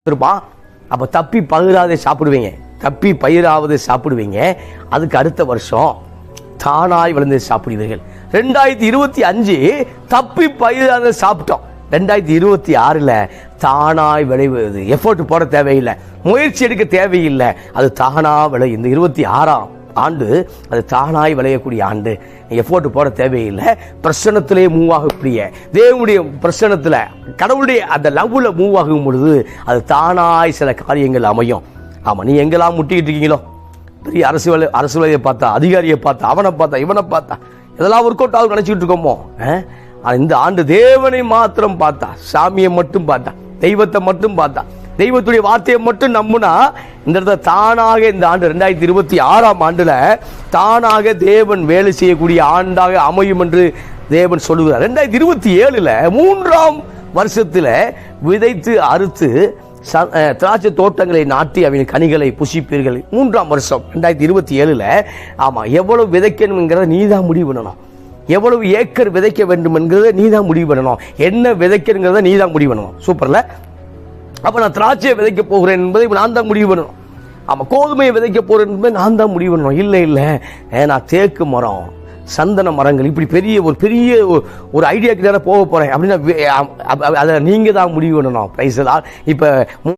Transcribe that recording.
இருப்பான். அப்போ தப்பி பயிராவது சாப்பிடுவீங்க, தப்பி பயிராவது சாப்பிடுவீங்க. அதுக்கு அடுத்த வருஷம் தானாய் விளைந்து சாப்பிடுவீர்கள். 2025 தப்பி பயிராவது சாப்பிட்டோம். 2026 தானாய் விளைவது. எஃபோர்ட் போட தேவையில்லை, முயற்சி எடுக்க தேவையில்லை, அது தானா விளையும். இந்த 26ஆம் ஆண்டு அது தானாய் விளையக்கூடிய ஆண்டு. எஃபோர்ட் போட தேவையில்லை, பிரசன்னத்திலே மூவ் ஆகக்கூடிய தேவனுடைய பிரசன்னத்தில் கடவுளுடைய அந்த லவ்ல மூவ் ஆகும் பொழுது அது தானாய் சில காரியங்கள் அமையும். ஆமாம், நீ எங்கெல்லாம் முட்டிக்கிட்டு இருக்கீங்களோ, பெரிய அரசியலை பார்த்தா, அதிகாரியை பார்த்தா, அவனை பார்த்தா, இவனை பார்த்தா, இதெல்லாம் ஒர்க் அவுட் ஆகும் நினச்சிக்கிட்டு இருக்கோமோ. இந்த ஆண்டு தேவனை மாத்திரம் பார்த்தா, சாமியை மட்டும் பார்த்தா, தெய்வத்தை மட்டும் பார்த்தா, தெய்வத்துடைய வார்த்தையை மட்டும் நம்புனா இந்த இடத்துல தானாக இந்த ஆண்டு 2026ஆம் ஆண்டுல தானாக தேவன் வேலை செய்யக்கூடிய ஆண்டாக அமையும் என்று தேவன் சொல்லுகிறார். 2027 3ஆம் வருஷத்துல விதைத்து அறுத்து திராட்சை தோட்டங்களை நாட்டி அவன் கனிகளை புசிப்பீர்கள். 3ஆம் வருஷம் 2027. ஆமா, எவ்வளவு விதைக்கணும் என்கிறத நீதான் முடிவு பண்ணணும். எவ்வளவு ஏக்கர் விதைக்க வேண்டும் என்கிறத நீதான் முடிவு பண்ணணும். என்ன விதைக்கணுங்கிறத நீதான் முடிவு பண்ணணும். சூப்பர்ல. அப்ப நான் திராட்சையை விதைக்க போகிறேன் என்பதை நான் தான் முடிவு பண்ணணும். ஆமா, கோதுமையை விதைக்க போறேன் என்பதை நான் தான் முடிவு பண்ணணும். இல்லை நான் தேக்கு மரம், சந்தன மரங்கள், இப்படி பெரிய ஒரு ஐடியாக்கு போக போறேன் அப்படின்னா அதை நீங்க தான் முடிவு பண்ணணும். இப்ப